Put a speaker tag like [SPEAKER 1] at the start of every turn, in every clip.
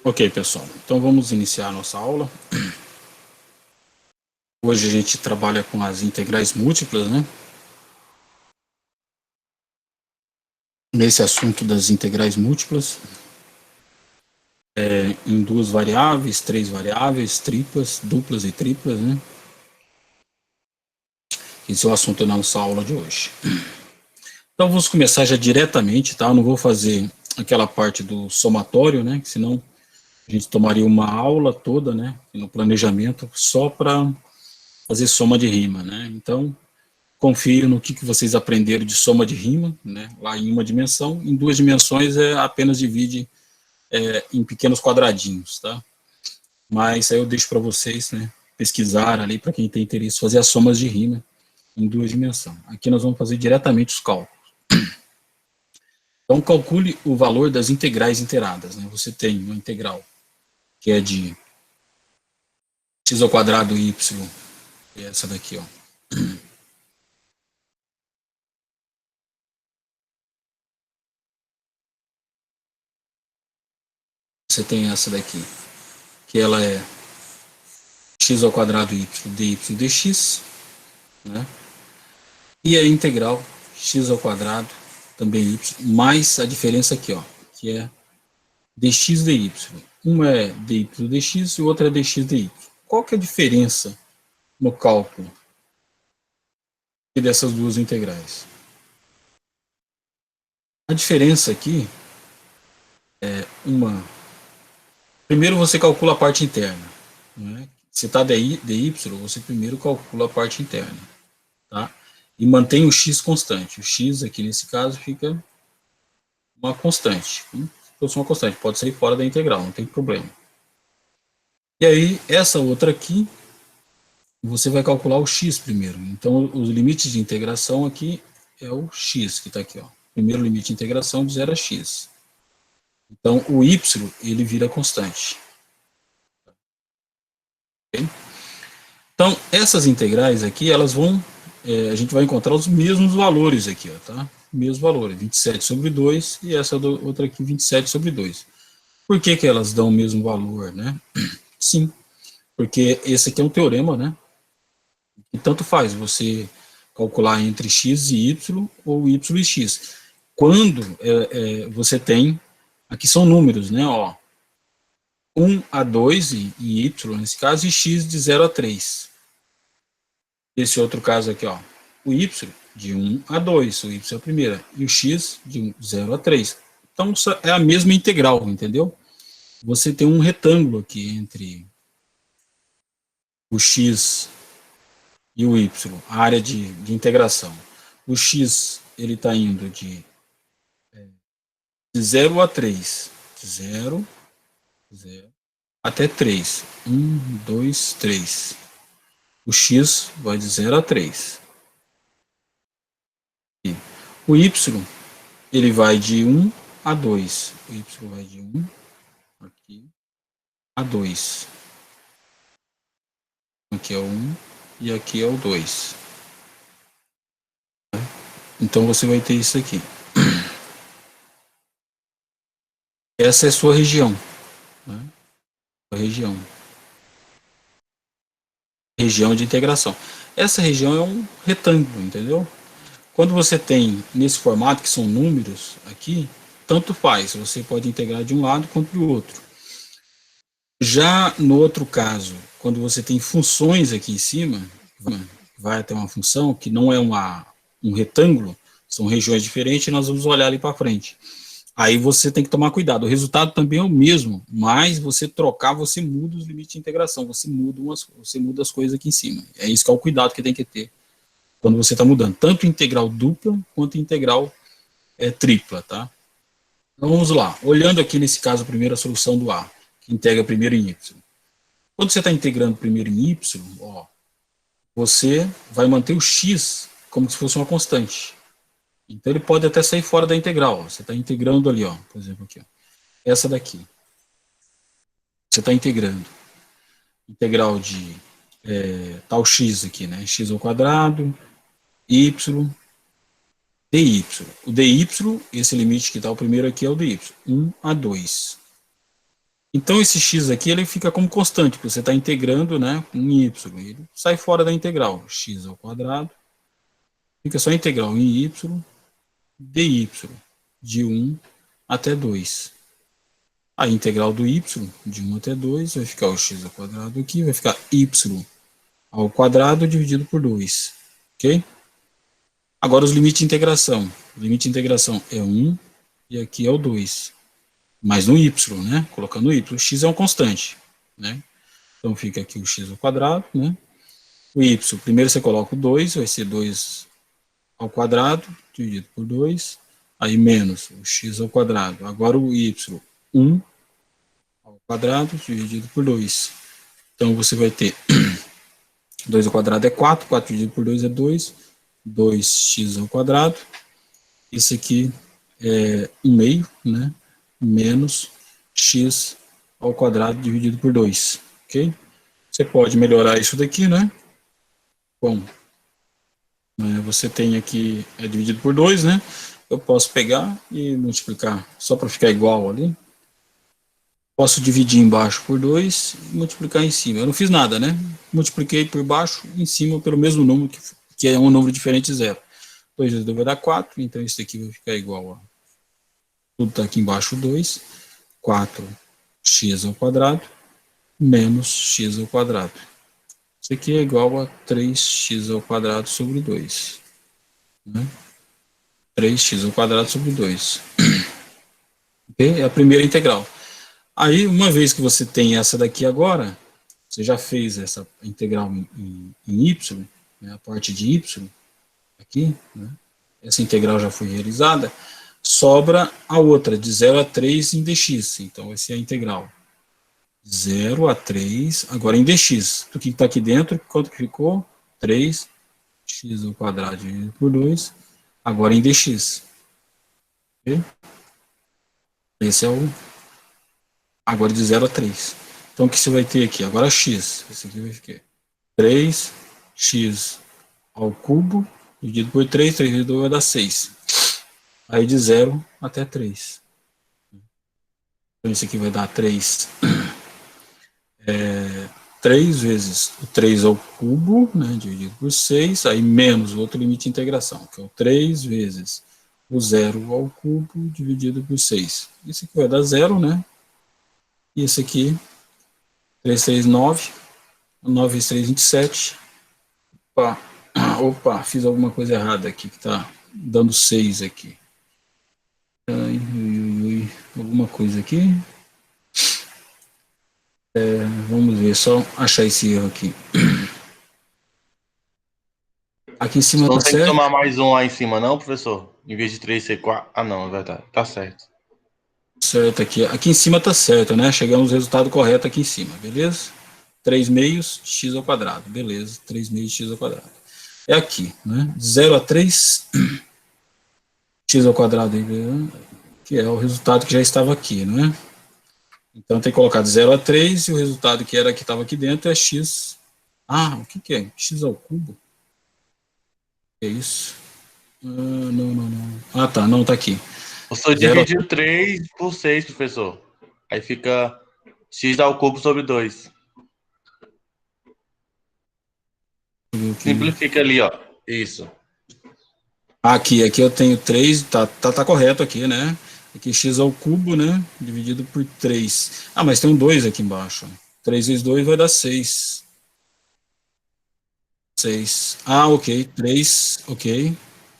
[SPEAKER 1] Ok, pessoal, então vamos iniciar a nossa aula. Hoje a gente trabalha com as integrais múltiplas, né? Nesse assunto das integrais múltiplas, em duas variáveis, três variáveis, triplas, duplas e triplas, né? Esse é o assunto da nossa aula de hoje. Então vamos começar já diretamente, tá? Eu não vou fazer aquela parte do somatório, né? Senão a gente tomaria uma aula toda, né? No planejamento só para fazer soma de rima, né? Então confio no que vocês aprenderam de soma de rima, né, lá em uma dimensão. Em duas dimensões apenas divide em pequenos quadradinhos, tá? Mas aí eu deixo para vocês, né, pesquisar ali, para quem tem interesse, fazer as somas de rima em duas dimensões. Aqui nós vamos fazer diretamente os cálculos. Então calcule o valor das integrais inteiradas, né? Você tem uma integral que é de x ao quadrado y, que é essa daqui, ó. Você tem essa daqui, que ela é x ao quadrado y dy dx, né? E a integral x ao quadrado, também y, mais a diferença aqui, ó, que é dx dy. Uma é dy dx e outra é dx dy. Qual que é a diferença no cálculo dessas duas integrais? A diferença aqui é uma... Primeiro você calcula a parte interna, né? Se está dy, você primeiro calcula a parte interna, tá? E mantém o x constante. O x aqui nesse caso fica uma constante. Se fosse uma constante, pode sair fora da integral, não tem problema. E aí, essa outra aqui, você vai calcular o x primeiro. Então, os limites de integração aqui é o x, que está aqui, ó. Primeiro limite de integração de 0 a x. Então, o y, ele vira constante. Okay? Então, essas integrais aqui, elas vão... a gente vai encontrar os mesmos valores aqui, ó, tá? Mesmos valores, 27 sobre 2 e essa outra aqui, 27 sobre 2. Por que que elas dão o mesmo valor, né? Sim, porque esse aqui é um teorema, né? E tanto faz você calcular entre x e y ou y e x. Quando você tem, aqui são números, né? Ó, 1 a 2 e y, nesse caso, e x de 0 a 3. Esse outro caso aqui, ó, o y de 1 a 2, o y é a primeira, e o x de 0 a 3. Então, é a mesma integral, entendeu? Você tem um retângulo aqui entre o x e o y, a área de integração. O x, ele está indo de 0 a 3. 0, 0, até 3. 1, 2, 3. O x vai de 0 a 3. O y, ele vai de 1 a 2. O y vai de 1 aqui, a 2. Aqui é o 1 e aqui é o 2. Então você vai ter isso aqui. Essa é a sua região, né? A região de integração. Essa região é um retângulo, entendeu? Quando você tem nesse formato, que são números aqui, tanto faz, você pode integrar de um lado quanto do outro. Já no outro caso, quando você tem funções aqui em cima, vai ter uma função que não é um retângulo, são regiões diferentes, e nós vamos olhar ali para frente. Aí você tem que tomar cuidado. O resultado também é o mesmo, mas você trocar, você muda os limites de integração, você muda as coisas aqui em cima. É isso que é o cuidado que tem que ter quando você está mudando, tanto integral dupla quanto integral tripla, tá? Então vamos lá. Olhando aqui nesse caso, primeiro a solução do A, que integra primeiro em Y. Quando você está integrando primeiro em Y, ó, você vai manter o X como se fosse uma constante. Então ele pode até sair fora da integral. Ó. Você está integrando ali, ó, por exemplo, aqui, ó, essa daqui. Você está integrando. Integral de tal x aqui, né? X ao quadrado, y, dy. O dy, esse limite que está o primeiro aqui é o dy. 1 a 2. Então, esse x aqui, ele fica como constante, porque você está integrando, né, com y. Ele sai fora da integral. X ao quadrado. Fica só a integral em y, dy, de 1 até 2. A integral do y, de 1 até 2, vai ficar o x ao quadrado aqui, vai ficar y ao quadrado dividido por 2. Ok? Agora, os limites de integração. O limite de integração é 1 e aqui é o 2. Mas no y, né? Colocando o y. O x é um constante, né? Então, fica aqui o x ao quadrado, né? O y, primeiro você coloca o 2, vai ser 2 ao quadrado, dividido por 2. Aí, menos o x ao quadrado. Agora, o y, 1 ao quadrado, dividido por 2. Então, você vai ter 2 ao quadrado é 4, 4 dividido por 2 é 2, 2x ao quadrado. Isso aqui é 1 meio, né? Menos x ao quadrado dividido por 2, ok? Você pode melhorar isso daqui, né? Bom, você tem aqui, é dividido por 2, né? Eu posso pegar e multiplicar, só para ficar igual ali. Posso dividir embaixo por 2 e multiplicar em cima. Eu não fiz nada, né? Multipliquei por baixo e em cima pelo mesmo número, que é um número diferente de 0. 2 vezes 2 vai dar 4, então isso aqui vai ficar igual a... Tudo está aqui embaixo 2, 4x ao quadrado, menos x ao quadrado. Isso aqui é igual a 3x ao quadrado sobre 2. Né? 3x ao quadrado sobre 2. Okay? É a primeira integral. Aí, uma vez que você tem essa daqui agora, você já fez essa integral em y, né, a parte de y, aqui, né, essa integral já foi realizada, sobra a outra, de 0 a 3 em dx. Então, vai ser a integral 0 a 3, agora em dx. O que está aqui dentro, quanto que ficou? 3x ao quadrado dividido por 2, agora em dx. Okay? Esse é o... Agora de 0 a 3. Então, o que você vai ter aqui? Agora x. Esse aqui vai ficar 3x ao cubo, dividido por 3, 3 vezes 2 vai dar 6. Aí de 0 até 3. Então, isso aqui vai dar 3. 3 vezes o 3 ao cubo, né, dividido por 6, aí menos o outro limite de integração, que é o 3 vezes o 0 ao cubo, dividido por 6. Isso aqui vai dar 0, né? E esse aqui, 3, 3, 9. 9 vezes 3, 27. Opa, fiz alguma coisa errada aqui, que está dando 6 aqui. Alguma coisa aqui. Vamos ver, só achar esse erro aqui. Aqui em cima
[SPEAKER 2] Não
[SPEAKER 1] tá
[SPEAKER 2] tem que
[SPEAKER 1] certo?
[SPEAKER 2] somar mais um lá em cima, não, professor? Em vez de 3 ser 4. Ah, não, é verdade. Tá certo.
[SPEAKER 1] Certo aqui. Aqui em cima tá certo, né? Chegamos ao resultado correto aqui em cima, beleza? 3 meios, x ao quadrado, beleza. 3 meios, x ao quadrado. É aqui, né? 0 a 3, x ao quadrado, que é o resultado que já estava aqui, não é? Então tem que colocar de 0 a 3 e o resultado que era que estava aqui dentro é x. Ah, o que, que é? X ao cubo? É isso? Não. Ah, tá, não, tá aqui.
[SPEAKER 2] Você
[SPEAKER 1] 0 a
[SPEAKER 2] dividiu 3 por 6, professor. Aí fica x ao cubo sobre 2. Simplifica ali, ó. Isso.
[SPEAKER 1] Aqui eu tenho 3, tá correto aqui, né? Aqui x ao cubo, né? Dividido por 3. Ah, mas tem um 2 aqui embaixo. 3 vezes 2 vai dar 6. 6. Ah, ok. 3, ok.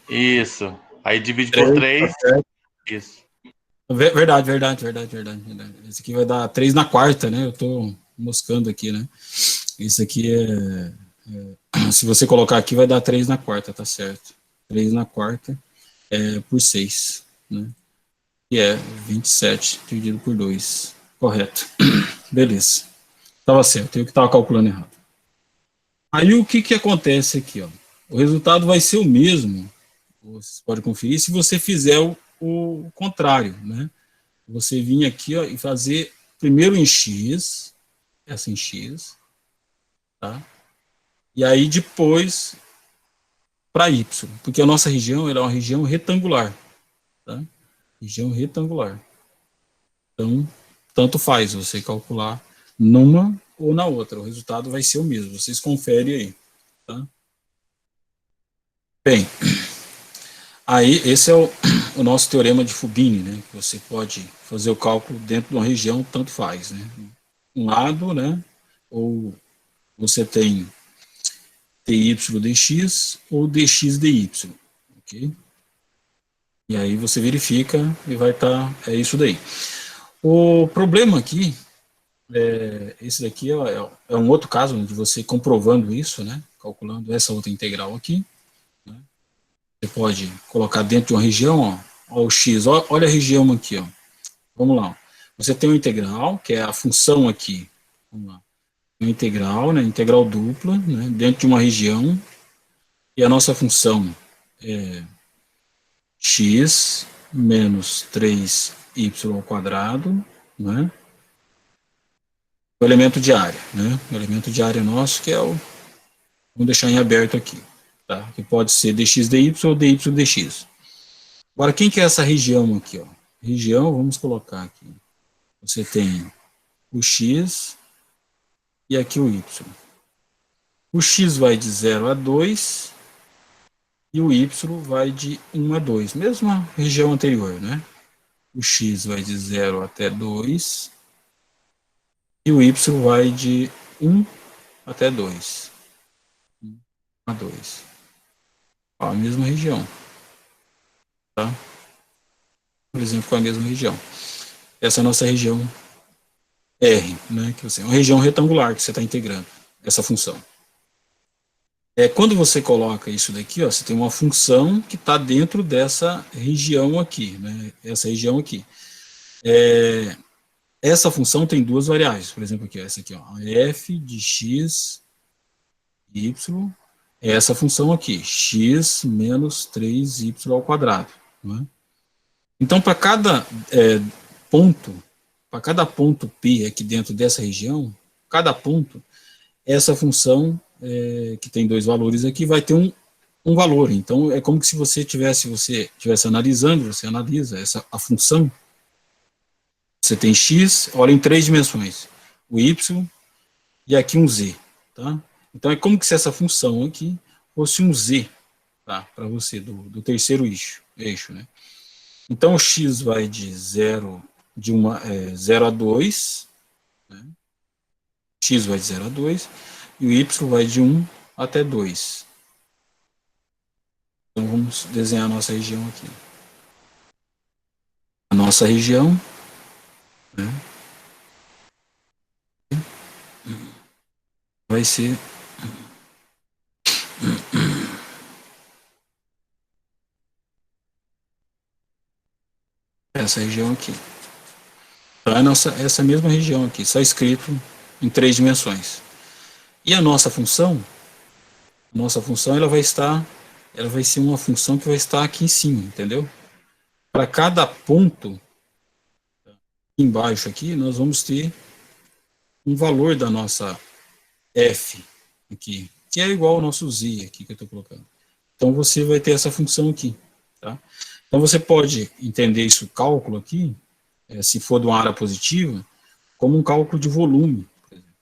[SPEAKER 2] Isso. Aí divide por
[SPEAKER 1] 3, tá
[SPEAKER 2] 3.
[SPEAKER 1] certo.
[SPEAKER 2] Isso.
[SPEAKER 1] Verdade. Esse aqui vai dar 3 na quarta, né? Eu tô moscando aqui, né? Isso aqui se você colocar aqui, vai dar 3 na quarta, tá certo. 3 na quarta por 6, né? Que é 27 dividido por 2. Correto. Beleza. Estava certo, eu que estava calculando errado. Aí o que acontece aqui? Ó? O resultado vai ser o mesmo, você pode conferir, se você fizer o contrário. Né? Você vir aqui ó, e fazer primeiro em x, essa em x, tá? E aí depois para y, porque a nossa região ela é uma região retangular. Tá? Região retangular. Então, tanto faz você calcular numa ou na outra, o resultado vai ser o mesmo, vocês conferem aí, tá? Bem, aí esse é o nosso teorema de Fubini, né, que você pode fazer o cálculo dentro de uma região, tanto faz, né, um lado, né, ou você tem dy dx ou dx dy, ok? E aí você verifica e vai estar, isso daí. O problema aqui, esse daqui é um outro caso de você comprovando isso, né, calculando essa outra integral aqui, né? Você pode colocar dentro de uma região, ó o x, olha a região aqui, ó. Vamos lá. Você tem uma integral, que é a função aqui. Vamos lá. Uma integral, né, integral dupla, né, dentro de uma região, e a nossa função é x menos 3y ao quadrado, né, o elemento de área, né, o elemento de área nosso, que é o, vamos deixar em aberto aqui, tá, que pode ser dx dy ou dy dx. Agora, quem que é essa região aqui, ó? Região, vamos colocar aqui. Você tem o x e aqui o y. O x vai de 0 a 2 e o y vai de 1 a 2. Mesma região anterior, né? O x vai de 0 até 2 e o y vai de 1 até 2. 1 a 2. Ó, a mesma região. Tá? Por exemplo, com a mesma região. Essa é a nossa região R, né? Que é uma região retangular que você está integrando essa função. Quando você coloca isso daqui, ó, você tem uma função que está dentro dessa região aqui, né? Essa região aqui. Essa função tem duas variáveis, por exemplo, aqui, ó, essa aqui, ó, f de x, y, é essa função aqui, x menos 3y ao quadrado. Né? Então, para cada ponto, para cada ponto P aqui dentro dessa região, cada ponto, essa função, que tem dois valores aqui, vai ter um valor. Então, é como se você tivesse analisando, você analisa a função. Você tem x, olha, em 3 dimensões, o y e aqui um z, tá? Então, é como se essa função aqui fosse um z, tá? Para você, do terceiro eixo, né? Então, o x vai de 0 a 2, né? X vai de 0 a 2, e o y vai de 1 até 2. Então, vamos desenhar a nossa região aqui. A nossa região, né, vai ser essa região aqui. Então, é essa mesma região aqui, só escrito em 3 dimensões. E a nossa função ela vai ser uma função que vai estar aqui em cima, entendeu? Para cada ponto aqui embaixo aqui, nós vamos ter um valor da nossa f aqui, que é igual ao nosso z aqui que eu estou colocando. Então você vai ter essa função aqui, tá? Então você pode entender isso cálculo aqui, se for de uma área positiva, como um cálculo de volume, por exemplo,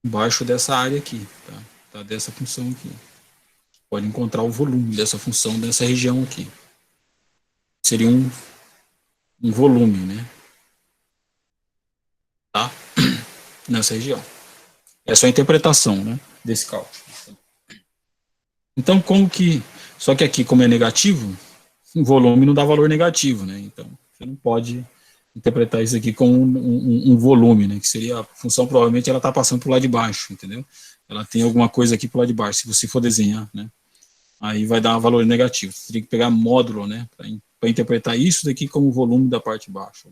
[SPEAKER 1] embaixo dessa área aqui, tá? Dessa função aqui. Pode encontrar o volume dessa função dessa região aqui. Seria um volume, né? Tá? Nessa região. Essa é a interpretação, né, desse cálculo. Então, só que aqui, como é negativo, o volume não dá valor negativo, né? Então, você não pode interpretar isso aqui como um volume, né? Que seria a função, provavelmente, ela está passando para o lado de baixo, entendeu? Ela tem alguma coisa aqui para o lado de baixo, se você for desenhar, né? Aí vai dar um valor negativo. Você teria que pegar módulo, né? Para interpretar isso daqui como volume da parte de baixo.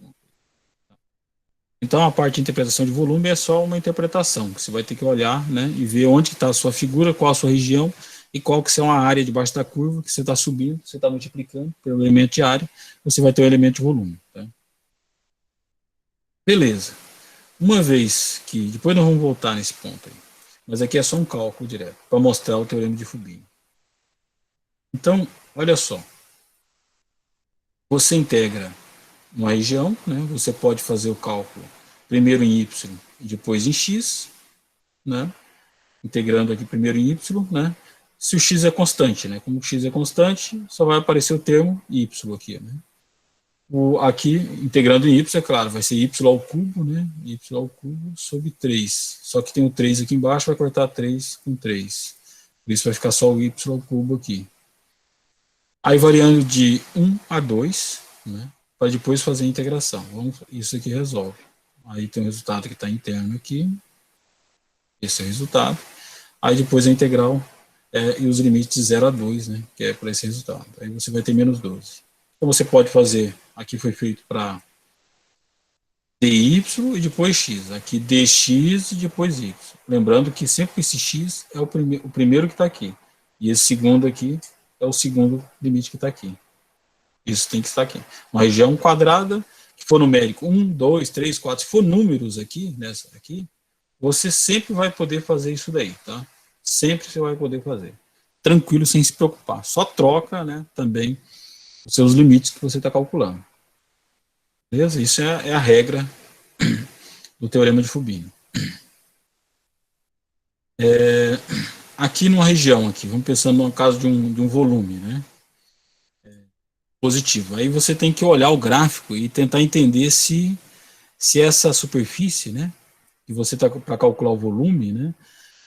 [SPEAKER 1] Então, a parte de interpretação de volume é só uma interpretação. Você vai ter que olhar, né? E ver onde está a sua figura, qual a sua região, e qual que é uma área debaixo da curva que você está subindo, você está multiplicando pelo elemento de área, você vai ter o elemento de volume. Tá? Beleza. Uma vez que, depois nós vamos voltar nesse ponto aí, mas aqui é só um cálculo direto, para mostrar o teorema de Fubini. Então, olha só, você integra uma região, né? Você pode fazer o cálculo primeiro em y e depois em x, né? Integrando aqui primeiro em y, né? Se o x é constante, né? Como o x é constante, só vai aparecer o termo y aqui, né? Aqui, integrando em y, é claro, vai ser y ao cubo, né? Y ao cubo sobre 3. Só que tem o 3 aqui embaixo, vai cortar 3 com 3. Por isso vai ficar só o y ao cubo aqui. Aí variando de 1 a 2, né? Para depois fazer a integração. Isso aqui resolve. Aí tem o resultado que está interno aqui. Esse é o resultado. Aí depois a integral e os limites de 0 a 2, né? Que é para esse resultado. Aí você vai ter menos 12. Então você pode fazer, aqui foi feito para dy e depois x. Aqui dx e depois y. Lembrando que sempre esse x é o primeiro que está aqui. E esse segundo aqui é o segundo limite que está aqui. Isso tem que estar aqui. Uma região quadrada, que for numérico 1, 2, 3, 4, se for números aqui, nessa aqui, você sempre vai poder fazer isso daí, tá? Sempre você vai poder fazer. Tranquilo, sem se preocupar. Só troca, né, também os seus limites que você está calculando. Beleza? Isso é a regra do teorema de Fubini. Aqui numa região, aqui, vamos pensando no caso de um volume, né? Positivo. Aí você tem que olhar o gráfico e tentar entender se essa superfície, né, que você está para calcular o volume, né,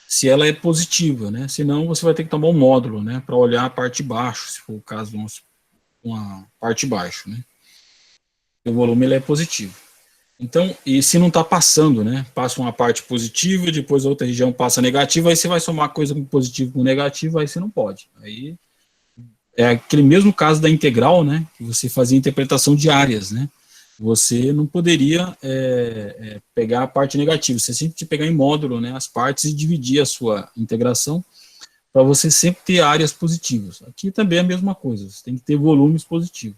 [SPEAKER 1] se ela é positiva, né, senão você vai ter que tomar um módulo, né, para olhar a parte de baixo, se for o caso de uma parte de baixo, né, o volume ele é positivo. Então, e se não está passando, né, passa uma parte positiva, depois a outra região passa negativa, aí você vai somar coisa com positivo com negativo, aí você não pode. Aí é aquele mesmo caso da integral, né, que você fazia interpretação de áreas, né, você não poderia pegar a parte negativa, você sempre tinha que pegar em módulo, né, as partes e dividir a sua integração para você sempre ter áreas positivas. Aqui também é a mesma coisa, você tem que ter volumes positivos.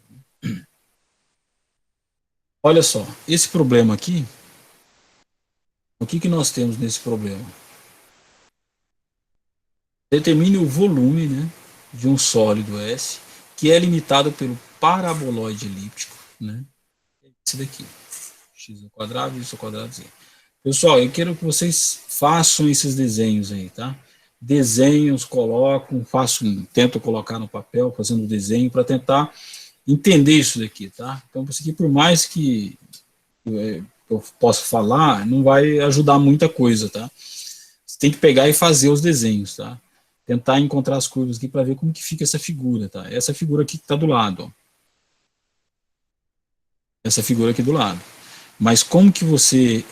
[SPEAKER 1] Olha só, esse problema aqui, o que nós temos nesse problema? Determine o volume, né, de um sólido S, que é limitado pelo paraboloide elíptico, né, esse daqui, x ao quadrado, y ao quadrado, z. Pessoal, eu quero que vocês façam esses desenhos aí, tá? Desenhos, colocam, tentam colocar no papel, fazendo desenho, para tentar entender isso daqui, tá? Então, isso aqui, por mais que eu possa falar, não vai ajudar muita coisa, tá? Você tem que pegar e fazer os desenhos, tá? Tentar encontrar as curvas aqui para ver como que fica essa figura, tá? Essa figura aqui que está do lado, ó. Essa figura aqui do lado. Mas como que você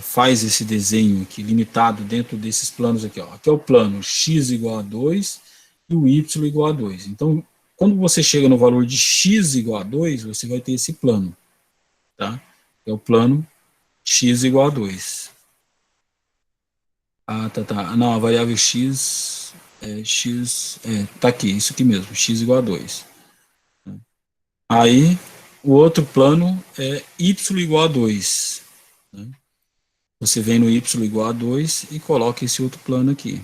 [SPEAKER 1] faz esse desenho aqui, limitado dentro desses planos aqui, ó? Aqui é o plano x igual a 2 e o y igual a 2. Então, quando você chega no valor de x igual a 2, você vai ter esse plano, tá? É o plano x igual a 2. Ah, tá. Não, a variável x tá aqui, isso aqui mesmo, x igual a 2. Aí, o outro plano é y igual a 2. Né? Você vem no y igual a 2 e coloca esse outro plano aqui.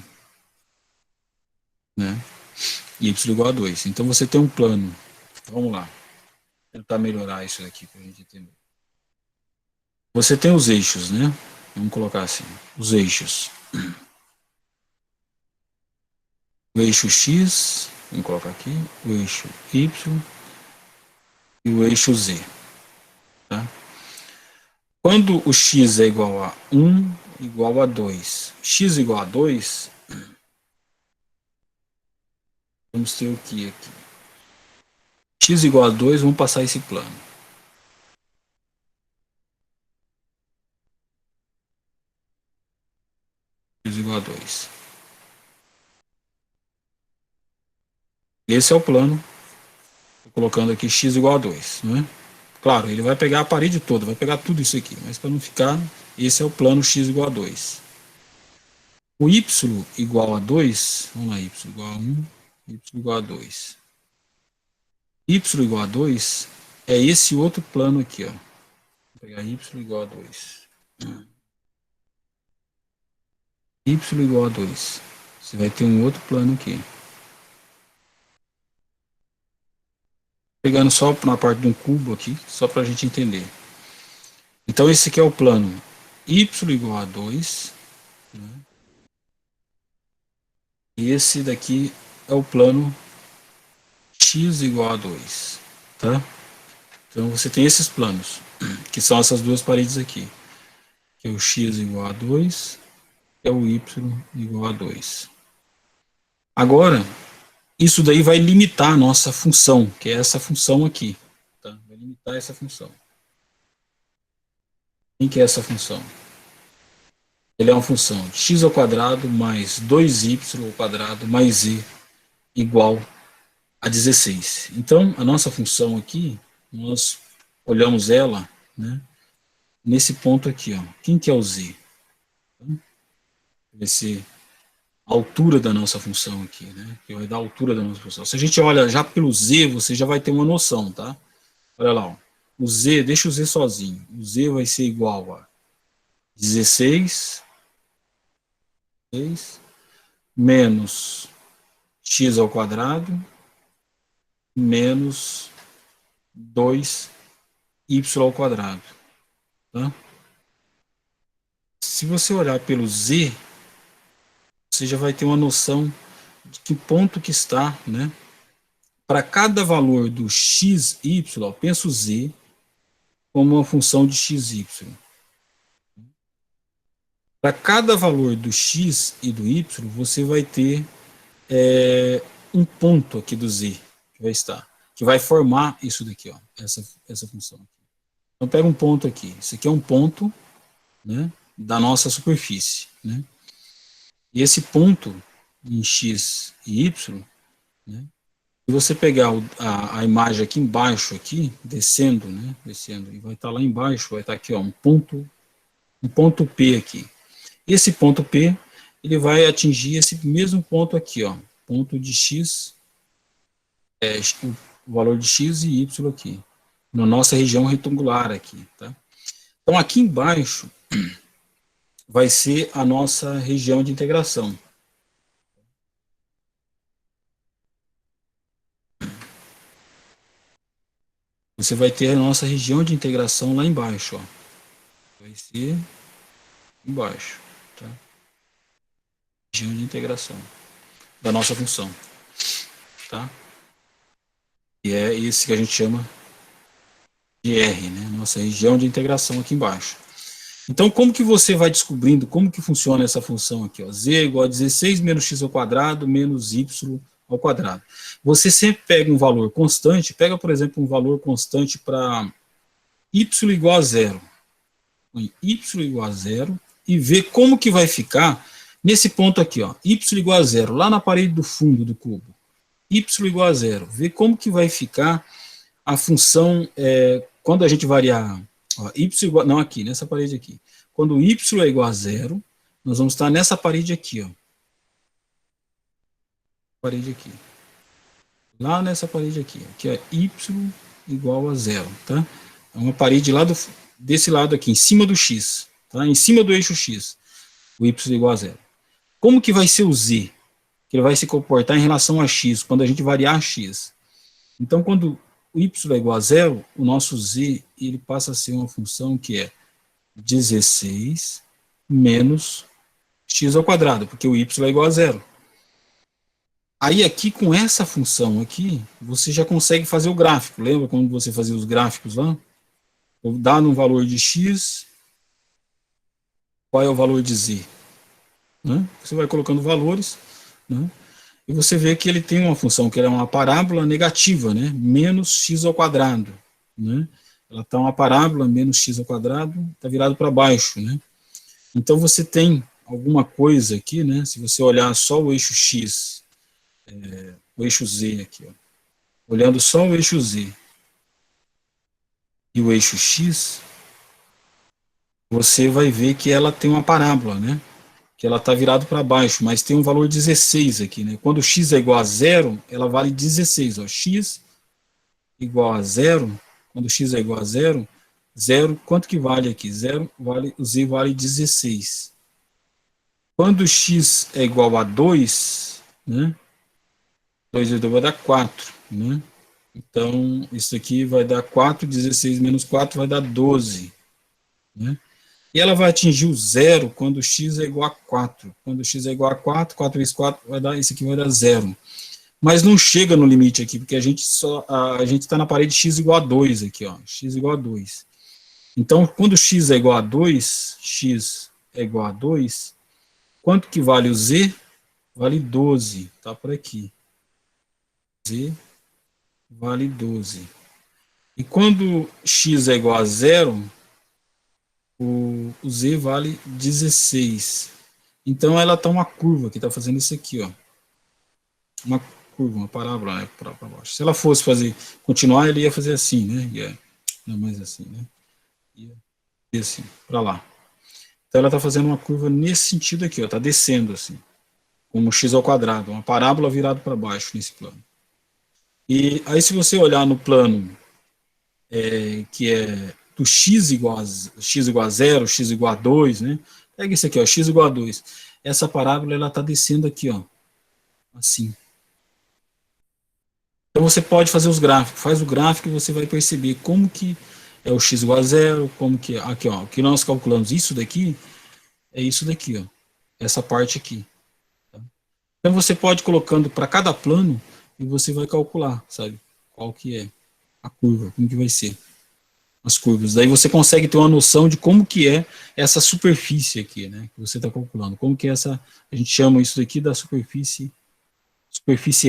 [SPEAKER 1] Né? Y igual a 2. Então, você tem um plano. Vamos lá. Tentar melhorar isso aqui para a gente entender. Você tem os eixos, né? Vamos colocar assim. Os eixos. O eixo x, vamos colocar aqui. O eixo y e o eixo z. Tá? Quando o x é igual a 1, igual a 2, x igual a 2, vamos ter o que aqui? X igual a 2, vamos passar esse plano. X igual a 2. Esse é o plano. Estou colocando aqui x igual a 2, não é? Claro, ele vai pegar a parede toda, vai pegar tudo isso aqui, mas para não ficar, esse é o plano x igual a 2. O y igual a 2, vamos lá, y igual a 1, y igual a 2. Y igual a 2 é esse outro plano aqui, ó. Vou pegar y igual a 2. Y igual a 2. Você vai ter um outro plano aqui. Pegando só na parte de um cubo aqui, só para a gente entender. Então esse aqui é o plano y igual a 2, né? E esse daqui é o plano x igual a 2, tá? Então você tem esses planos, que são essas duas paredes aqui, que é o x igual a 2, e é o y igual a 2. Agora, isso daí vai limitar a nossa função, que é essa função aqui, tá? Vai limitar essa função. Quem que é essa função? Ele é uma função de x ao quadrado mais 2y ao quadrado mais z igual a 16. Então, a nossa função aqui, nós olhamos ela, né, nesse ponto aqui. Ó. Quem que é o z? Vai ser a altura da nossa função aqui, né, que vai dar a altura da nossa função. Se a gente olha já pelo z, você já vai ter uma noção, tá? Olha lá, ó. O z, deixa o z sozinho. O z vai ser igual a 16 menos x ao quadrado menos 2y ao quadrado. Tá? Se você olhar pelo z, você já vai ter uma noção de que ponto que está, né? Para cada valor do x, y, pensa o z como uma função de x, y. Para cada valor do x e do y, você vai ter um ponto aqui do z que vai estar, que vai formar isso daqui, ó, essa função. Então pega um ponto aqui. Isso aqui é um ponto, né, da nossa superfície, né? E esse ponto em x e y, né, se você pegar a imagem aqui embaixo, aqui, descendo, né, descendo, e vai estar lá embaixo, vai estar aqui, ó, um ponto P aqui. Esse ponto P, ele vai atingir esse mesmo ponto aqui, ó, ponto de x, o valor de x e y aqui, na nossa região retangular aqui, tá? Então aqui embaixo vai ser a nossa região de integração. Você vai ter a nossa região de integração lá embaixo, ó. Vai ser embaixo, tá? Região de integração da nossa função, tá? E é esse que a gente chama de R, né? Nossa região de integração aqui embaixo. Então, como que você vai descobrindo como que funciona essa função aqui, ó? Z igual a 16 menos x ao quadrado menos y ao quadrado. Você sempre pega um valor constante, pega, por exemplo, um valor constante para y igual a zero. Põe y igual a zero e vê como que vai ficar nesse ponto aqui, ó, y igual a zero, lá na parede do fundo do cubo. Y igual a zero. Vê como que vai ficar a função quando a gente variar, ó, y igual, não aqui, nessa parede aqui. Quando y é igual a zero, nós vamos estar nessa parede aqui, ó. Parede aqui. Lá nessa parede aqui, que é y igual a zero, tá? É uma parede lá desse lado aqui, em cima do x, tá? Em cima do eixo x, o y igual a zero. Como que vai ser o z? Que ele vai se comportar em relação a x, quando a gente variar x. Então, quando o y é igual a zero, o nosso z ele passa a ser uma função que é 16 menos x ao quadrado, porque o y é igual a zero. Aí aqui, com essa função aqui, você já consegue fazer o gráfico. Lembra quando você fazia os gráficos lá? Dado um valor de x, qual é o valor de z? Né? Você vai colocando valores, né? E você vê que ele tem uma função, que é uma parábola negativa, né? Menos x ao quadrado. Né? Ela está uma parábola, menos x ao quadrado, está virado para baixo. Né? Então você tem alguma coisa aqui, né? Se você olhar só o eixo x, o eixo z aqui, ó. Olhando só o eixo z e o eixo x, você vai ver que ela tem uma parábola, né? Que ela está virada para baixo, mas tem um valor 16 aqui, né? Quando x é igual a zero, ela vale 16, ó. X igual a zero, quando x é igual a zero, quanto que vale aqui? Zero, o z vale 16. Quando x é igual a 2, né? 2 vezes 2 vai dar 4, né? Então, isso aqui vai dar 4, 16 menos 4 vai dar 12. Né? E ela vai atingir o zero quando x é igual a 4. Quando x é igual a 4, 4 vezes 4 vai dar, isso aqui vai dar zero. Mas não chega no limite aqui, porque a gente está na parede x igual a 2 aqui, ó, x igual a 2. Então, quando x é igual a 2, x é igual a 2, quanto que vale o z? Vale 12, tá por aqui. Z vale 12. E quando x é igual a zero, o z vale 16. Então ela está uma curva que está fazendo isso aqui, ó. Uma curva, uma parábola, né, para baixo. Se ela fosse continuar, ele ia fazer assim, né? Não mais assim, né? Ia assim, para lá. Então ela está fazendo uma curva nesse sentido aqui, ó. Está descendo assim, como x ao quadrado, uma parábola virada para baixo nesse plano. E aí se você olhar no plano que é do x igual a 0, x igual a 2, né? Pega isso aqui, ó, x igual a 2. Essa parábola ela está descendo aqui, ó, assim. Então você pode fazer os gráficos, faz o gráfico e você vai perceber como que é o x igual a 0, como que aqui, ó, o que nós calculamos isso daqui é isso daqui, ó, essa parte aqui. Tá? Então você pode ir colocando para cada plano e você vai calcular, sabe, qual que é a curva, como que vai ser as curvas. Daí você consegue ter uma noção de como que é essa superfície aqui, né, que você está calculando. Como que é essa, a gente chama isso daqui da superfície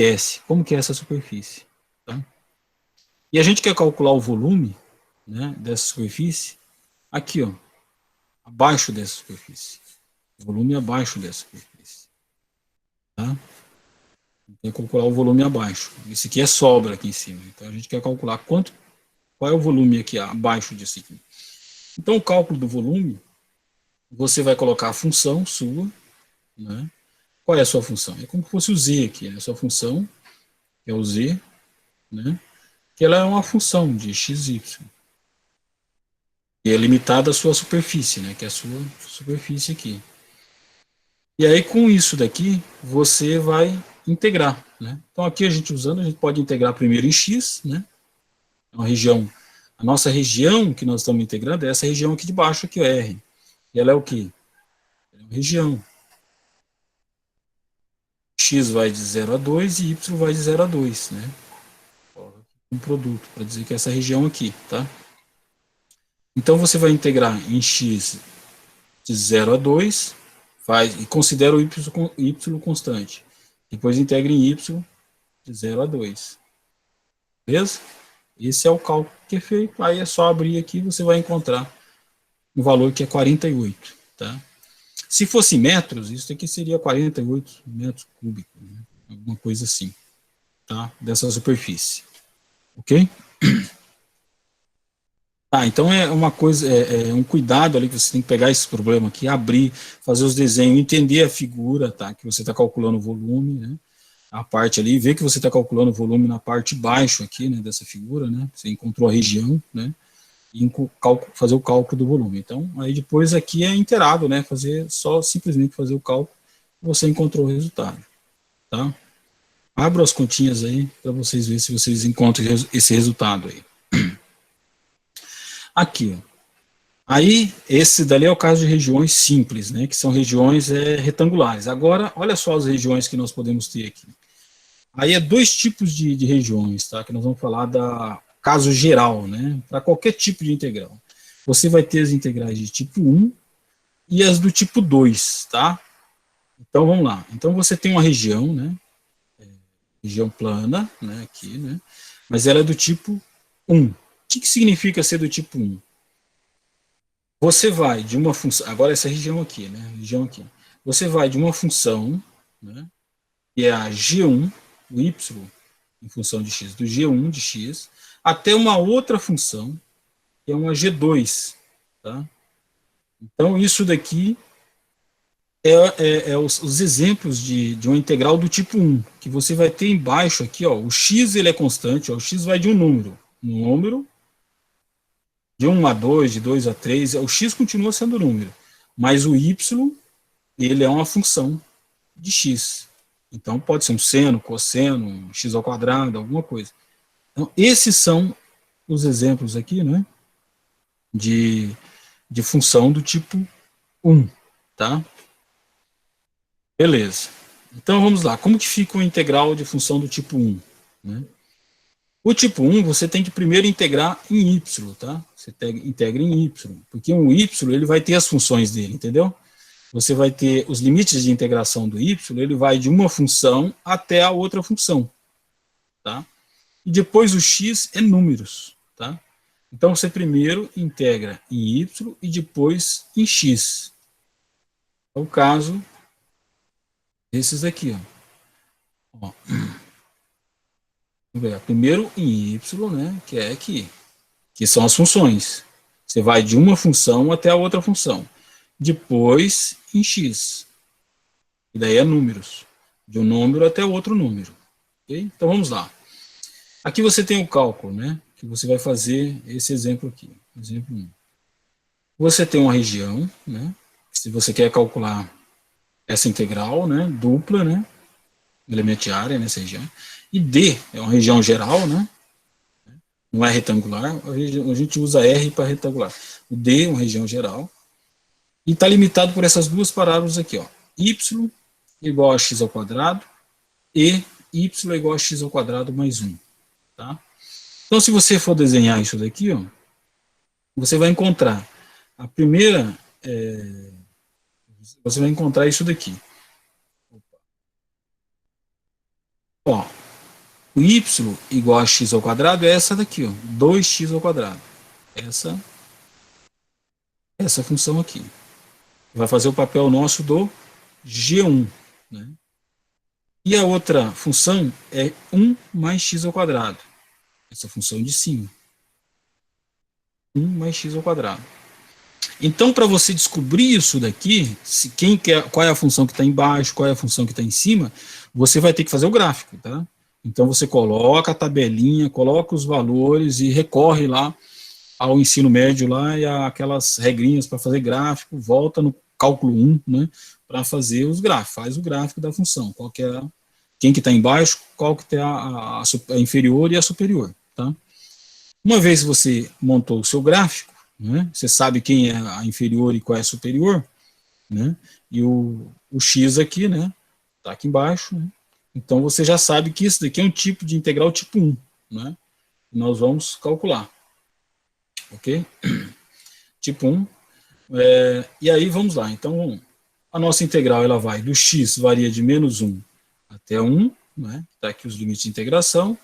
[SPEAKER 1] S. Como que é essa superfície? Tá? E a gente quer calcular o volume, né, dessa superfície aqui, ó, abaixo dessa superfície. O volume abaixo dessa superfície. Tá? Tem que calcular o volume abaixo. Esse aqui é sobra aqui em cima. Então a gente quer calcular qual é o volume aqui abaixo disso aqui. Então o cálculo do volume, você vai colocar a função sua, né? Qual é a sua função? É como se fosse o z aqui, né? A sua função, que é o z, né? Que ela é uma função de x, y. E é limitada à sua superfície, né? Que é a sua superfície aqui. E aí, com isso daqui, você vai integrar, né? Então, aqui a gente pode integrar primeiro em x, né? Uma região, a nossa região que nós estamos integrando é essa região aqui de baixo, aqui, o R. E ela é o quê? É uma região. X vai de 0 a 2 e Y vai de 0 a 2, né? Um produto, para dizer que é essa região aqui, tá? Então, você vai integrar em X de 0 a 2, e considera o Y constante. Depois integra em Y de 0 a 2. Beleza? Esse é o cálculo que é feito. Aí é só abrir aqui e você vai encontrar um valor que é 48. Tá? Se fosse metros, isso aqui seria 48 metros cúbicos. Né? Alguma coisa assim. Tá? Dessa superfície. Ok? Tá, então é uma coisa, é um cuidado ali que você tem que pegar esse problema aqui, abrir, fazer os desenhos, entender a figura, tá? Que você está calculando o volume, né? A parte ali, ver que você está calculando o volume na parte de baixo aqui, né? Dessa figura, né? Você encontrou a região, né? E fazer o cálculo do volume. Então, aí depois aqui é interável, né? Simplesmente fazer o cálculo, você encontrou o resultado, tá? Abra as continhas aí para vocês verem se vocês encontram esse resultado aí. Aqui, ó. Aí, esse dali é o caso de regiões simples, né, que são regiões retangulares. Agora, olha só as regiões que nós podemos ter aqui. Aí é dois tipos de regiões, tá, que nós vamos falar da caso geral, né, para qualquer tipo de integral. Você vai ter as integrais de tipo 1 e as do tipo 2, tá? Então, vamos lá. Então, você tem uma região, né, região plana, né, aqui, né, mas ela é do tipo 1. O que significa ser do tipo 1? Você vai de uma função, agora essa região aqui, né? Região aqui. Você vai de uma função, né? Que é a g1, o y, em função de x, do g1 de x, até uma outra função, que é uma g2, tá? Então, isso daqui é os exemplos de uma integral do tipo 1, que você vai ter embaixo aqui, ó, o x ele é constante, ó, o x vai de um número, de 1 a 2, de 2 a 3, o x continua sendo número, mas o y, ele é uma função de x. Então, pode ser um seno, cosseno, x ao quadrado, alguma coisa. Então, esses são os exemplos aqui, né, de função do tipo 1, tá? Beleza. Então, vamos lá. Como que fica o integral de função do tipo 1? Né? O tipo 1, você tem que primeiro integrar em y, tá? Você integra em y, porque o y, ele vai ter as funções dele, entendeu? Você vai ter os limites de integração do y, ele vai de uma função até a outra função, tá? E depois o x é números, tá? Então, você primeiro integra em y e depois em x. É o caso desses aqui, ó. Vamos ver, primeiro em y, né, que é aqui, que são as funções. Você vai de uma função até a outra função. Depois em x, e daí é números, de um número até outro número. Okay? Então vamos lá. Aqui você tem o cálculo, né, que você vai fazer esse exemplo aqui. Exemplo 1. Você tem uma região, né, se você quer calcular essa integral, né, dupla, né, elementiária nessa região, e D é uma região geral, né, não é retangular, a gente usa R para retangular. O D é uma região geral, e está limitado por essas duas parábolas aqui, ó, y igual a x ao quadrado, e y igual a x ao quadrado mais 1. Tá? Então, se você for desenhar isso daqui, ó, você vai encontrar a primeira, você vai encontrar isso daqui. Ó, o y igual a x ao quadrado é essa daqui, ó, 2x ao quadrado. Essa função aqui. Vai fazer o papel nosso do G1. Né? E a outra função é 1 mais x ao quadrado. Essa função de cima. 1 mais x ao quadrado. Então, para você descobrir isso daqui, qual é a função que está embaixo, qual é a função que está em cima, você vai ter que fazer o gráfico, tá? Então, você coloca a tabelinha, coloca os valores e recorre lá ao ensino médio lá e aquelas regrinhas para fazer gráfico, volta no cálculo 1, né, para fazer os gráficos, faz o gráfico da função, qual que é quem que está embaixo, qual que é a inferior e a superior, tá? Uma vez você montou o seu gráfico, né, você sabe quem é a inferior e qual é a superior, né, e o x aqui, né, está aqui embaixo, né, então você já sabe que isso daqui é um tipo de integral tipo 1, né, e nós vamos calcular, ok? Tipo 1, e aí vamos lá, então a nossa integral ela vai do x varia de menos 1 até 1, né, está aqui os limites de integração,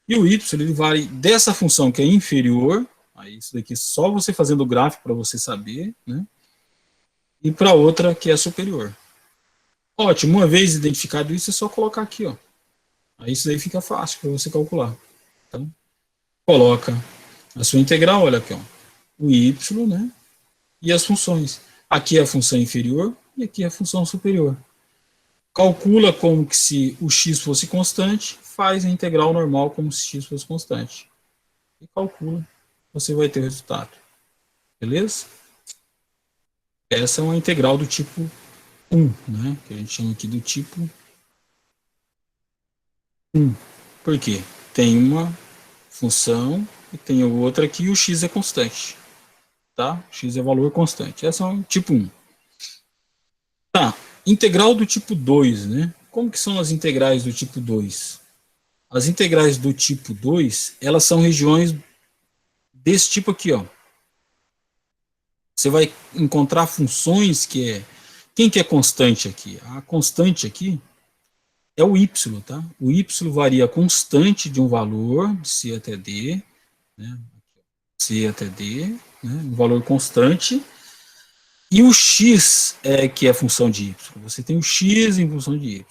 [SPEAKER 1] e o y ele varia dessa função que é inferior, aí isso daqui é só você fazendo o gráfico para você saber, né, e para outra que é superior. Ótimo, uma vez identificado isso, é só colocar aqui, ó. Aí isso daí fica fácil para você calcular. Então, coloca a sua integral, olha aqui, ó, o y, né, e as funções. Aqui é a função inferior e aqui é a função superior. Calcula como que se o x fosse constante, faz a integral normal como se x fosse constante. E calcula, você vai ter o resultado. Beleza? Essa é uma integral do tipo 1, né? Que a gente chama aqui do tipo 1. Por quê? Tem uma função e tem outra aqui e o x é constante. Tá? X é valor constante. Essa é o tipo 1. Tá. Integral do tipo 2, né? Como que são as integrais do tipo 2? As integrais do tipo 2, elas são regiões desse tipo aqui, ó. Você vai encontrar funções que é... Quem que é constante aqui? A constante aqui é o y, tá? O y varia constante de um valor, de c até d, né? C até d, né? Um valor constante. E o x é que é função de y. Você tem o x em função de y.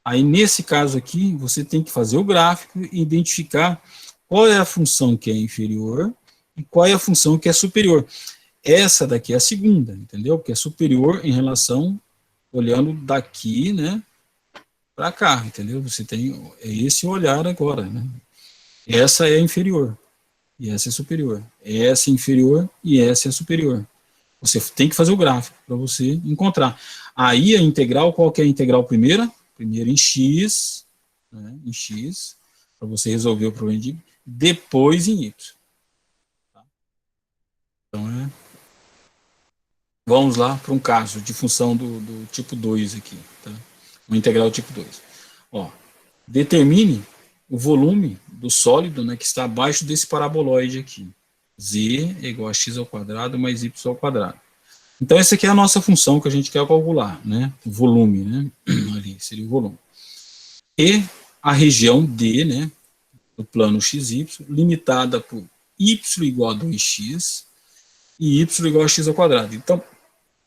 [SPEAKER 1] Aí, nesse caso aqui, você tem que fazer o gráfico e identificar qual é a função que é inferior e qual é a função que é superior. Essa daqui é a segunda, entendeu? Porque é superior em relação, olhando daqui, né, para cá, entendeu? Você tem esse olhar agora, né? Essa é inferior e essa é superior. Essa é inferior e essa é superior. Você tem que fazer o gráfico para você encontrar. Aí a integral, qual que é a integral primeira? Primeiro em x, né, em x, para você resolver o problema de depois em y. Tá? Então, vamos lá para um caso de função do tipo 2 aqui. Tá? Uma integral tipo 2. Ó, determine o volume do sólido, né, que está abaixo desse paraboloide aqui. Z é igual a x ao quadrado mais y ao quadrado. Então, essa aqui é a nossa função que a gente quer calcular, né? O volume, né? Ali seria o volume. E a região D, né? Do plano XY, limitada por y igual a 2x e y igual a x ao quadrado. Então,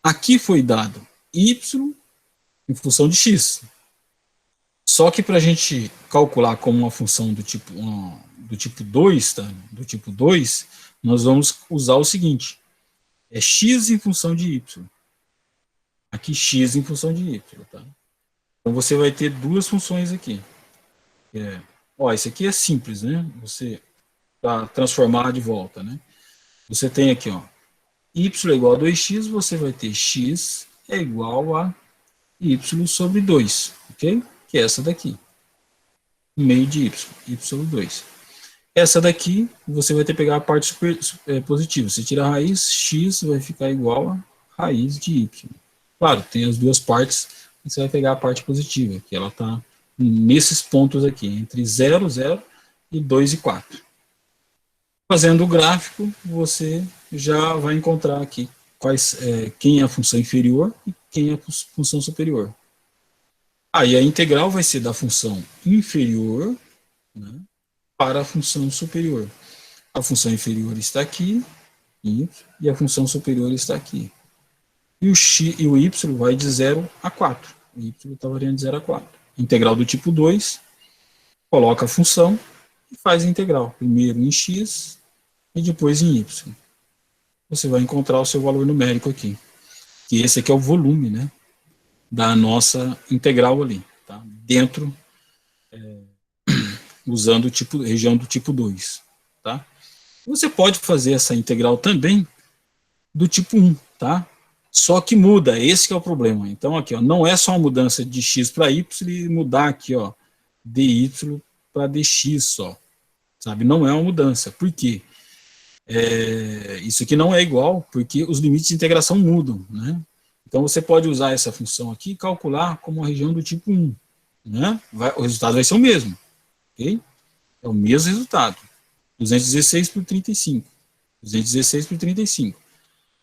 [SPEAKER 1] aqui foi dado y em função de x. Só que para a gente calcular como uma função do tipo 2, tá? Do tipo 2, nós vamos usar o seguinte. É x em função de y. Aqui x em função de y. Tá? Então você vai ter duas funções aqui. Isso aqui é simples, né? Você para transformar de volta, né? Você tem aqui, ó, y é igual a 2x, você vai ter x é igual a y sobre 2, ok? Que é essa daqui. Meio de y sobre 2. Essa daqui, você vai ter que pegar a parte positiva. Você tira a raiz, x vai ficar igual a raiz de y. Claro, tem as duas partes, você vai pegar a parte positiva, que ela está nesses pontos aqui, entre 0, 0 e 2 e 4. Fazendo o gráfico, você já vai encontrar aqui quem é a função inferior e quem é a função superior. Aí a integral vai ser da função inferior, né, para a função superior. A função inferior está aqui, e a função superior está aqui. E o y vai de 0 a 4. O y está variando de 0 a 4. Integral do tipo 2, coloca a função e faz a integral. Primeiro em x e depois em y. Você vai encontrar o seu valor numérico aqui. Que esse aqui é o volume, né, da nossa integral ali. Tá? Dentro, usando região do tipo 2. Tá? Você pode fazer essa integral também do tipo 1. Tá? Só que muda, esse que é o problema. Então, aqui, ó, não é só uma mudança de x para y e mudar aqui, ó, dy para dx só. Sabe? Não é uma mudança. Por quê? Isso aqui não é igual, porque os limites de integração mudam. Né? Então, você pode usar essa função aqui e calcular como uma região do tipo 1. Né? O resultado vai ser o mesmo. Okay? É o mesmo resultado. 216 por 35. 216 por 35.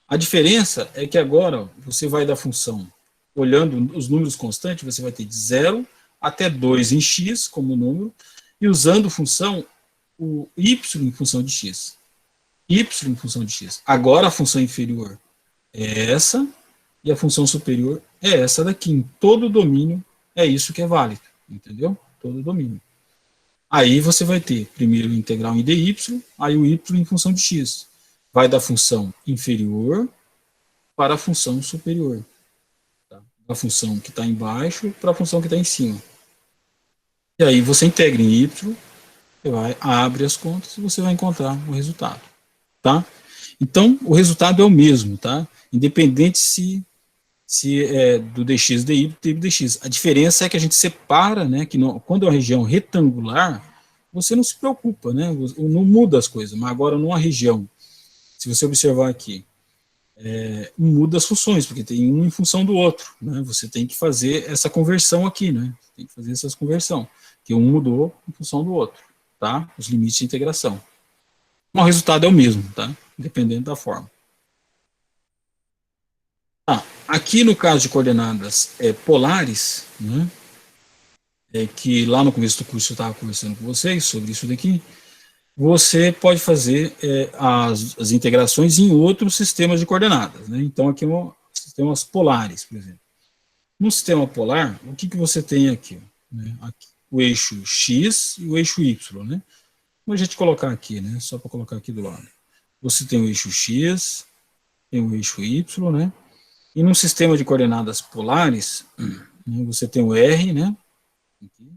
[SPEAKER 1] A diferença é que agora você vai da função, olhando os números constantes, você vai ter de 0 até 2 em x como número, e usando função o y em função de x. Y em função de x. Agora a função inferior é essa, e a função superior é essa daqui. Em todo o domínio é isso que é válido, entendeu? Todo o domínio. Aí você vai ter primeiro integral em dy, aí o y em função de x. Vai da função inferior para a função superior. Tá? Da função que está embaixo para a função que está em cima. E aí você integra em y, você abre as contas e você vai encontrar o resultado. Tá? Então, o resultado é o mesmo, tá? Independente se é do dx, dy, dx. A diferença é que a gente separa, né? Que quando é uma região retangular, você não se preocupa, né? Não muda as coisas, mas agora numa região, se você observar aqui, muda as funções, porque tem um em função do outro, né? Você tem que fazer essa conversão aqui, né? Tem que fazer essa conversão, que um mudou em função do outro, tá? Os limites de integração. Mas o resultado é o mesmo, tá? Dependendo da forma. Aqui no caso de coordenadas polares, né? Que lá no começo do curso eu estava conversando com vocês sobre isso daqui, você pode fazer as integrações em outros sistemas de coordenadas. Né? Então, aqui sistemas polares, por exemplo. No sistema polar, o que você tem aqui? Né? Aqui, o eixo X e o eixo Y. Né? Vamos a gente colocar aqui, né? Só para colocar aqui do lado. Você tem o eixo X, tem o eixo Y, né? E num sistema de coordenadas polares, né, você tem o R, né? Aqui,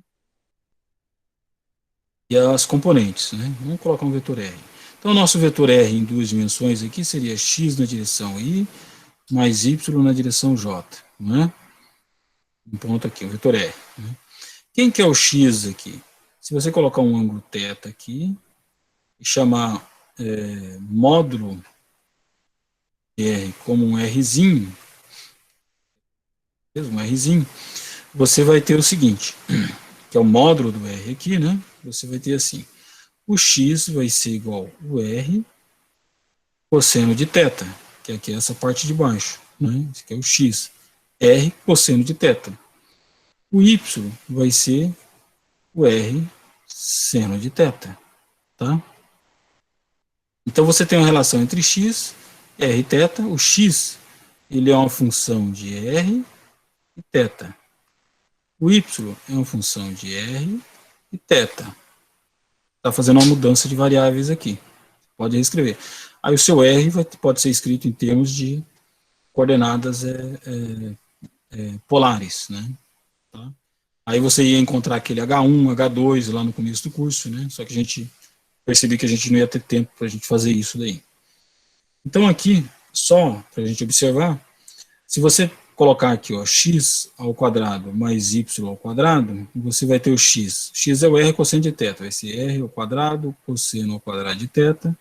[SPEAKER 1] e as componentes, né? Vamos colocar um vetor R. Então, o nosso vetor R em duas dimensões aqui seria x na direção I mais y na direção J, né? Um ponto aqui, o vetor R. Né? Quem que é o x aqui? Se você colocar um ângulo θ aqui, chamar módulo R como um Rzinho, um Rzinho, você vai ter o seguinte, que é o módulo do R aqui, né? Você vai ter assim, o x vai ser igual ao R cosseno de θ, que aqui é essa parte de baixo, né? Esse aqui é o x, R cosseno de θ. O y vai ser o R seno de θ, tá? Então você tem uma relação entre x, r e θ. O x ele é uma função de r e θ. O y é uma função de r e θ. Está fazendo uma mudança de variáveis aqui. Pode reescrever. Aí o seu r pode ser escrito em termos de coordenadas polares, né? Tá? Aí você ia encontrar aquele H1, H2 lá no começo do curso, né? Só que a gente percebeu que a gente não ia ter tempo para a gente fazer isso daí. Então aqui, só para a gente observar, se você colocar aqui, ó, x ao quadrado mais y ao quadrado, você vai ter o x. X é o r cosseno de θ, vai ser r ao quadrado, cosseno ao quadrado de θ,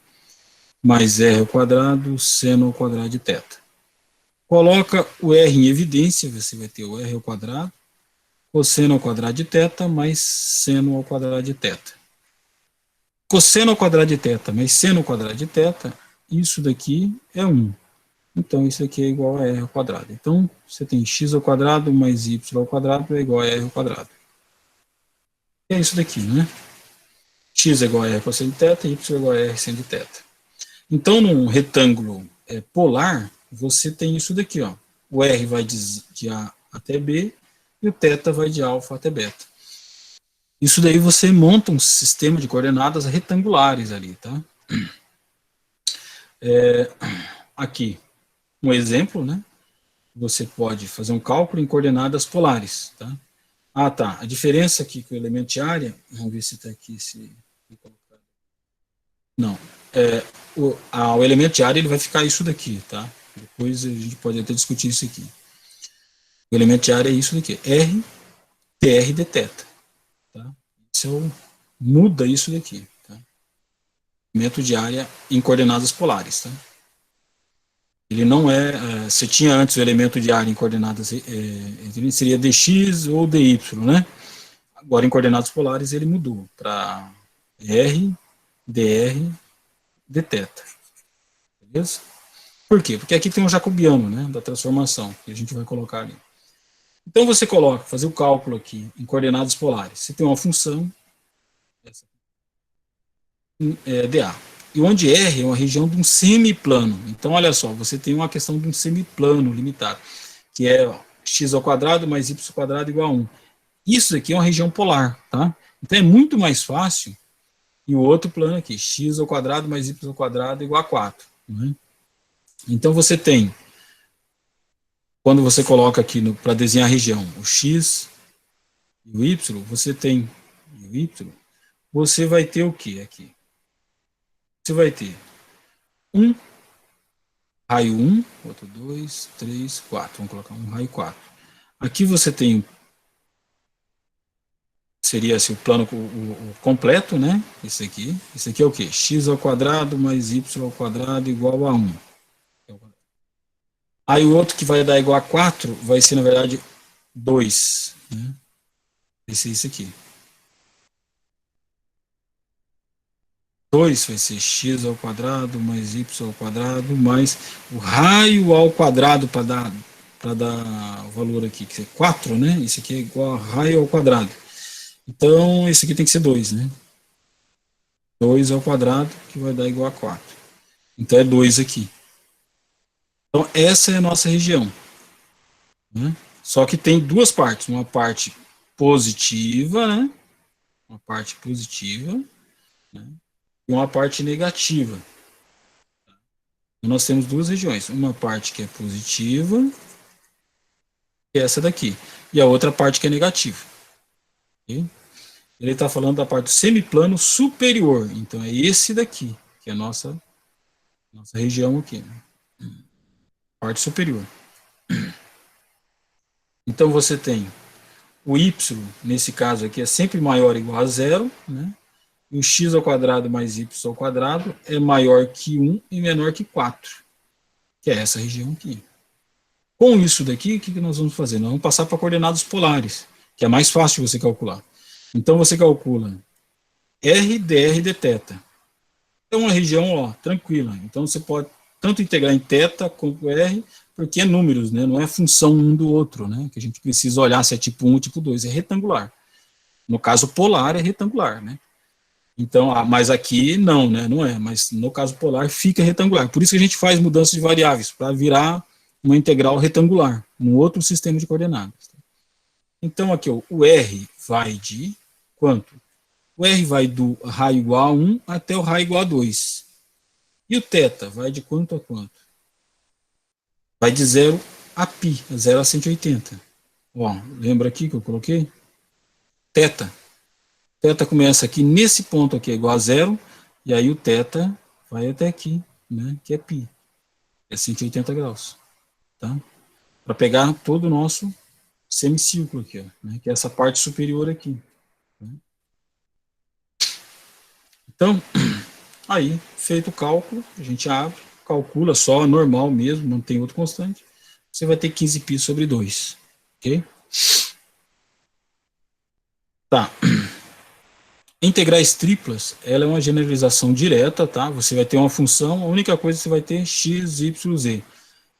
[SPEAKER 1] mais r ao quadrado, seno ao quadrado de θ. Coloca o r em evidência, você vai ter o r ao quadrado, cosseno ao quadrado de θ, mais seno ao quadrado de θ. Cosseno ao quadrado de θ mais seno ao quadrado de θ, isso daqui é 1. Então, isso aqui é igual a r ao quadrado. Então, você tem x ao quadrado mais y ao quadrado é igual a r ao quadrado. É isso daqui, né? X é igual a r cosseno de θ, y é igual a r seno de θ. Então, num retângulo polar, você tem isso daqui, ó. O r vai de A até B e o θ vai de alfa até beta. Isso daí você monta um sistema de coordenadas retangulares ali, tá? Aqui, um exemplo, né? Você pode fazer um cálculo em coordenadas polares, tá? Ah, tá. A diferença aqui com o elemento de área, vamos ver se está aqui, se... Não. O elemento de área ele vai ficar isso daqui, tá? Depois a gente pode até discutir isso aqui. O elemento de área é isso daqui, R, dr dθ. Tá? Isso muda isso daqui, tá? Elemento de área em coordenadas polares, tá? Ele não você tinha antes o elemento de área em coordenadas, seria dx ou dy, né? Agora em coordenadas polares ele mudou para r, dr, dθ. Beleza? Por quê? Porque aqui tem um jacobiano, né, da transformação, que a gente vai colocar ali. Então você coloca, fazer o cálculo aqui em coordenadas polares. Você tem uma função, dA. E onde R é uma região de um semiplano. Então, olha só, você tem uma questão de um semiplano limitado, que é x ao quadrado mais y ao quadrado igual a 1. Isso aqui é uma região polar, tá? Então é muito mais fácil. E o outro plano aqui, x ao quadrado mais y ao quadrado igual a 4. Né? Então você tem, quando você coloca aqui para desenhar a região, o x e o y, você tem o y, você vai ter o que aqui? Você vai ter um raio 1, outro 2, 3, 4. Vamos colocar um raio 4. Aqui você tem, seria assim, o plano o completo, né? Esse aqui é o que? X ao quadrado mais y ao quadrado igual a 1. Aí o outro que vai dar igual a 4 vai ser, na verdade, 2. Né? Esse é isso aqui. 2 vai ser x ao quadrado mais y ao quadrado mais o raio ao quadrado para dar o valor aqui, que é 4, né? Isso aqui é igual a raio ao quadrado. Então, esse aqui tem que ser 2, né? 2 ao quadrado, que vai dar igual a 4. Então, é 2 aqui. Então, essa é a nossa região. Né? Só que tem duas partes. Uma parte positiva, né? Uma parte positiva, né? E uma parte negativa. Então, nós temos duas regiões. Uma parte que é positiva, que é essa daqui. E a outra parte que é negativa. Okay? Ele está falando da parte do semiplano superior. Então, é esse daqui, que é a nossa região aqui. Né? Parte superior. Então, você tem o y, nesse caso aqui, é sempre maior ou igual a 0, né? E o x ao quadrado mais y ao quadrado é maior que 1 e menor que 4, que é essa região aqui. Com isso daqui, o que nós vamos fazer? Nós vamos passar para coordenadas polares, que é mais fácil de você calcular. Então, você calcula r dr dθ. É uma região, ó, tranquila. Então, você pode tanto integrar em θ quanto r, porque é números, né? Não é função um do outro, né? Que a gente precisa olhar se é tipo 1 ou tipo 2, é retangular. No caso polar, é retangular, né? Então, mas aqui não, né? Não é, mas no caso polar fica retangular. Por isso que a gente faz mudança de variáveis, para virar uma integral retangular, um outro sistema de coordenadas. Então, aqui, ó, o R vai de quanto? O R vai do raio igual a 1 até o raio igual a 2. E o θ vai de quanto a quanto? Vai de 0 a π, 0 a 180. Ó, lembra aqui que eu coloquei? Θ. Θ começa aqui nesse ponto aqui, é igual a 0, e aí o θ vai até aqui, né, que é π. É 180 graus. Tá? Para pegar todo o nosso semicírculo aqui, ó, né, que é essa parte superior aqui. Né? Então, aí, feito o cálculo, a gente abre, calcula só, normal mesmo, não tem outro constante. Você vai ter 15π sobre 2. Ok? Tá. Integrais triplas, ela é uma generalização direta, tá? Você vai ter uma função, a única coisa que você vai ter é x, y, z.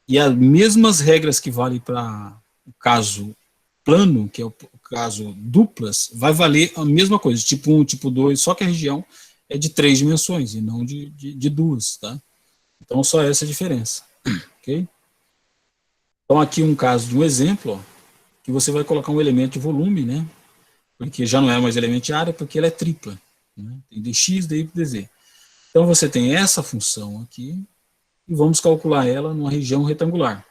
[SPEAKER 1] E as mesmas regras que valem para o caso plano, que é o caso duplas, vai valer a mesma coisa, tipo 1, tipo 2, só que a região é de 3 dimensões e não de 2, tá? Então, só essa a diferença, ok? Então, aqui um caso de um exemplo, ó, que você vai colocar um elemento de volume, né? Porque já não é mais elemento de área, porque ela é tripla. Né? Tem dx, dy, dz. Então, você tem essa função aqui, e vamos calcular ela numa região retangular.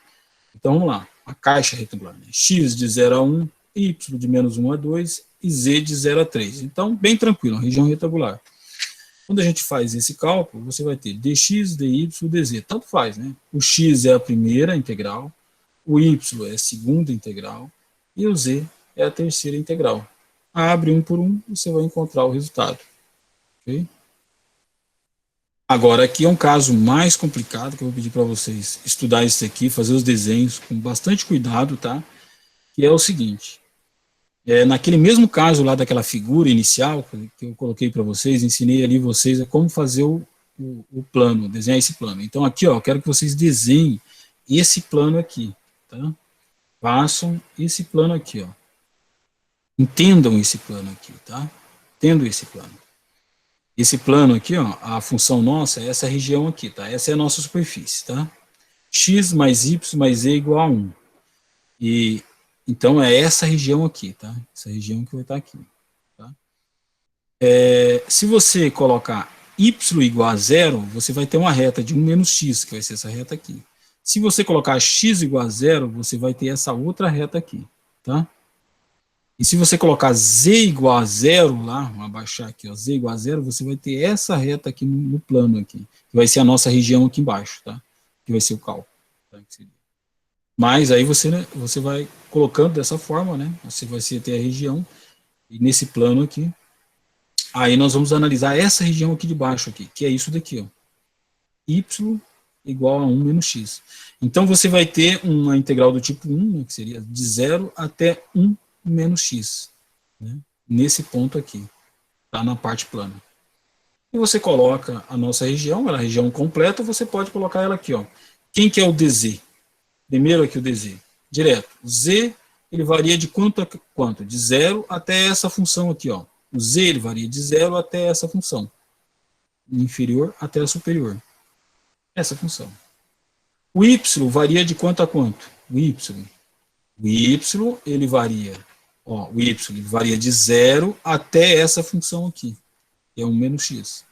[SPEAKER 1] Então, vamos lá. A caixa retangular. Né? X de 0 a 1, y de menos 1 a 2 e z de 0 a 3. Então, bem tranquilo, uma região retangular. Quando a gente faz esse cálculo, você vai ter dx, dy, dz. Tanto faz, né? O x é a primeira integral, o y é a segunda integral e o z é a terceira integral. Abre um por um, você vai encontrar o resultado. Okay? Agora, aqui é um caso mais complicado, que eu vou pedir para vocês estudar isso aqui, fazer os desenhos com bastante cuidado, tá? Que é o seguinte, naquele mesmo caso lá daquela figura inicial, que eu coloquei para vocês, ensinei ali vocês como fazer o plano, desenhar esse plano. Então, aqui, ó, eu quero que vocês desenhem esse plano aqui, tá? Façam esse plano aqui, ó. Entendam esse plano aqui, tá? Entendam esse plano. Esse plano aqui, ó, a função nossa é essa região aqui, tá? Essa é a nossa superfície, tá? X mais Y mais Z igual a 1. E, então, é essa região aqui, tá? Essa região que vai estar aqui, tá? Se você colocar Y igual a 0, você vai ter uma reta de 1 menos X, que vai ser essa reta aqui. Se você colocar X igual a 0, você vai ter essa outra reta aqui, tá? E se você colocar z igual a 0 lá, vamos abaixar aqui, ó, z igual a 0, você vai ter essa reta aqui no plano aqui, que vai ser a nossa região aqui embaixo, tá? Que vai ser o cálculo. Tá? Mas aí você vai colocando dessa forma, né? Você vai ter a região, e nesse plano aqui, aí nós vamos analisar essa região aqui de baixo aqui, que é isso daqui, ó. Y igual a 1 menos x. Então você vai ter uma integral do tipo 1, né, que seria de 0 até 1 menos x, né, nesse ponto aqui, tá, na parte plana. E você coloca a nossa região, ela é a região completa, você pode colocar ela aqui, ó. Quem que é o dz? Primeiro aqui o dz, direto. Z, ele varia de quanto a quanto? De 0 até essa função aqui, ó. O z, ele varia de 0 até essa função. Inferior até a superior. Essa função. O y varia de quanto a quanto? O y, ele varia... Ó, o y varia de 0 até essa função aqui, que é 1 menos x.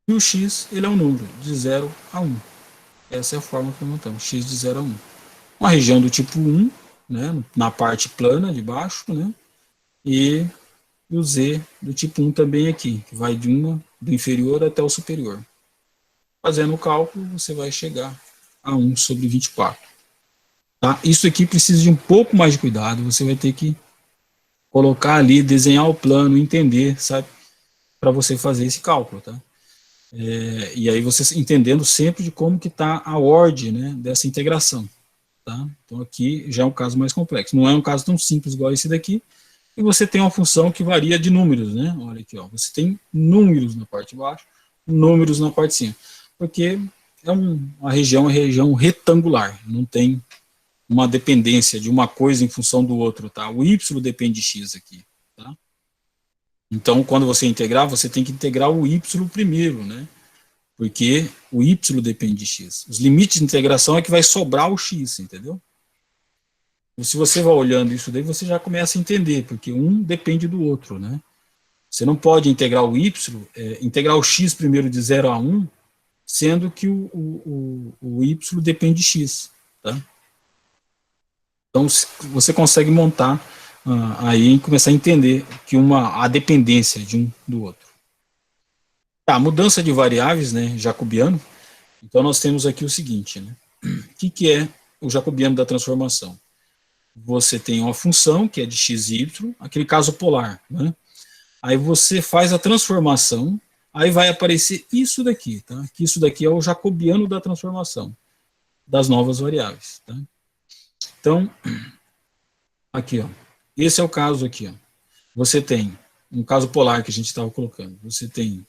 [SPEAKER 1] E o x, ele é um número, de 0 a 1. Essa é a forma que nós montamos, x de 0 a 1. Uma região do tipo 1, né, na parte plana de baixo, né, e o z do tipo 1 também aqui, que vai do inferior até o superior. Fazendo o cálculo, você vai chegar a 1 sobre 24. Tá? Isso aqui precisa de um pouco mais de cuidado, você vai ter que colocar ali, desenhar o plano, entender, sabe? Para você fazer esse cálculo, tá? E aí você entendendo sempre de como que está a ordem, né, dessa integração, tá? Então aqui já é um caso mais complexo. Não é um caso tão simples igual esse daqui, e você tem uma função que varia de números, né? Olha aqui, ó, você tem números na parte de baixo, números na parte de cima, porque a região retangular, não tem uma dependência de uma coisa em função do outro, tá? O y depende de x aqui, tá? Então, quando você integrar, você tem que integrar o y primeiro, né? Porque o y depende de x. Os limites de integração é que vai sobrar o x, entendeu? E se você vai olhando isso daí, você já começa a entender, porque um depende do outro, né? Você não pode integrar o y, integrar o x primeiro de 0 a 1, sendo que o y depende de x, tá? Então, você consegue montar aí e começar a entender que a dependência de um do outro. Tá, mudança de variáveis, né, jacobiano. Então, nós temos aqui o seguinte, né? O que é o jacobiano da transformação? Você tem uma função que é de x e y, aquele caso polar, né? Aí você faz a transformação, aí vai aparecer isso daqui, tá? Que isso daqui é o jacobiano da transformação das novas variáveis, tá? Então, aqui, ó. Esse é o caso aqui, ó. Você tem um caso polar que a gente estava colocando. Você tem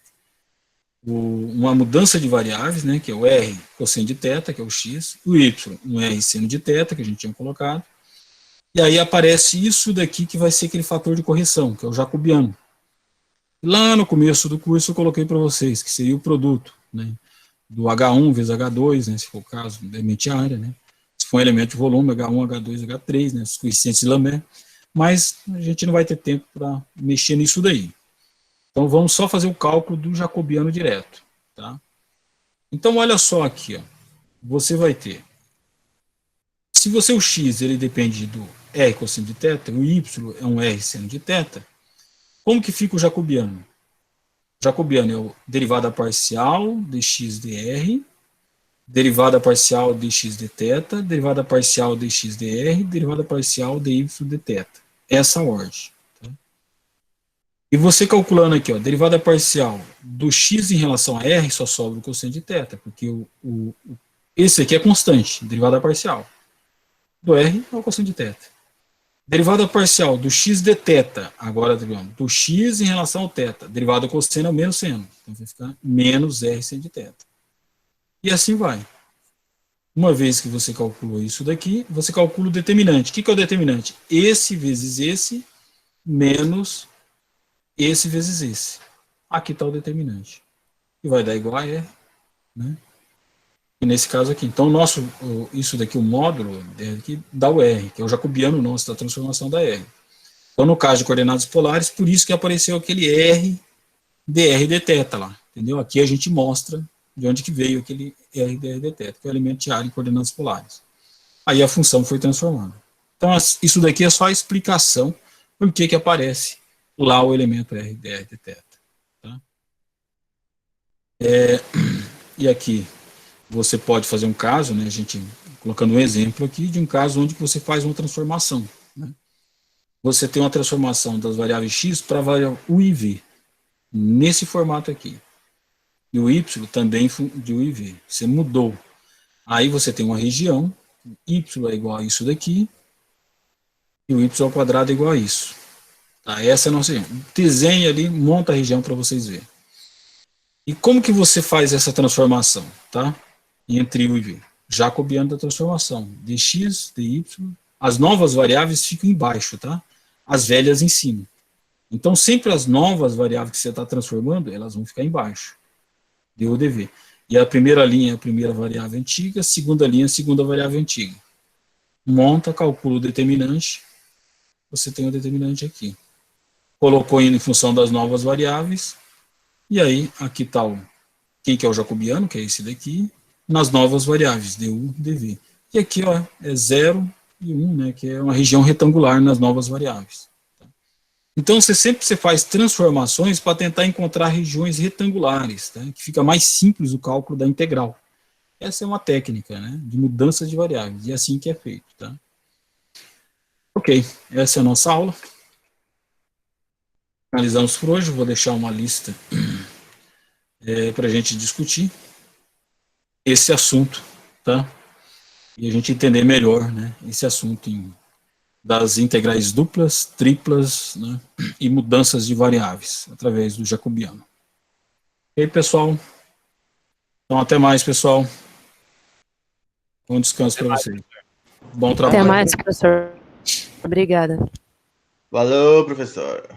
[SPEAKER 1] uma mudança de variáveis, né, que é o r cosseno de θ, que é o x, o y, um r seno de θ, que a gente tinha colocado, e aí aparece isso daqui que vai ser aquele fator de correção, que é o jacobiano. Lá no começo do curso eu coloquei para vocês, que seria o produto, né, do H1 vezes H2, né, se for o caso, elemento área, né, se for um elemento de volume, H1, H2, H3, né, os coeficientes de Lamé, mas a gente não vai ter tempo para mexer nisso daí. Então vamos só fazer o cálculo do jacobiano direto, tá? Então olha só aqui, ó. Você vai ter, se você o x ele depende do r cosseno de θ, o y é um r seno de θ, como que fica o jacobiano? O jacobiano é o derivada parcial de x dr, derivada parcial de x dθ, derivada parcial de x dr, derivada parcial de y dθ. Essa ordem. E você calculando aqui, ó, derivada parcial do x em relação a r, só sobra o cosseno de θ, porque esse aqui é constante, derivada parcial. Do r é o cosseno de θ. Derivada parcial do x de θ, agora do x em relação ao θ, derivada cosseno é o menos seno. Então vai ficar menos r seno de θ. E assim vai. Uma vez que você calculou isso daqui, você calcula o determinante. O que é o determinante? Esse vezes esse, menos esse vezes esse. Aqui está o determinante. E vai dar igual a R, né? E nesse caso aqui. Então, isso daqui, o módulo, aqui, dá o R, que é o jacobiano nosso da transformação da R. Então, no caso de coordenadas polares, por isso que apareceu aquele R dr dθ lá. Entendeu? Aqui a gente mostra de onde que veio aquele R dr dθ, que é o elemento de área em coordenadas polares. Aí a função foi transformada. Então, isso daqui é só a explicação por que aparece lá o elemento R dr dθ. Tá? E aqui você pode fazer um caso, né, a gente colocando um exemplo aqui de um caso onde você faz uma transformação. Né? Você tem uma transformação das variáveis x para a variável u e v, nesse formato aqui. E o y também de u e v. Você mudou. Aí você tem uma região, y é igual a isso daqui, e o y ao quadrado é igual a isso. Tá? Essa é a nossa região. Desenhe ali, monta a região para vocês verem. E como que você faz essa transformação? Tá? Entre u e v. Jacobiano da transformação. Dx, dy. As novas variáveis ficam embaixo, tá? As velhas em cima. Então, sempre as novas variáveis que você está transformando, elas vão ficar embaixo. Du, dv. E a primeira linha é a primeira variável antiga, a segunda linha é a segunda variável antiga. Monta, calcula o determinante. Você tem o determinante aqui. Colocou em função das novas variáveis. E aí, aqui está quem que é o jacobiano, que é esse daqui, nas novas variáveis, du, dv. E aqui, ó, é 0 e 1, né, que é uma região retangular nas novas variáveis. Então, sempre você faz transformações para tentar encontrar regiões retangulares, tá, que fica mais simples o cálculo da integral. Essa é uma técnica, né, de mudança de variáveis, e é assim que é feito. Tá? Ok, essa é a nossa aula. Finalizamos por hoje. Vou deixar uma lista para a gente discutir esse assunto, tá? E a gente entender melhor, né, esse assunto das integrais duplas, triplas, né, e mudanças de variáveis através do jacobiano. E aí, pessoal? Então, até mais, pessoal. Bom descanso para vocês. Bom trabalho.
[SPEAKER 3] Até mais, professor. Obrigada.
[SPEAKER 2] Valeu, professor.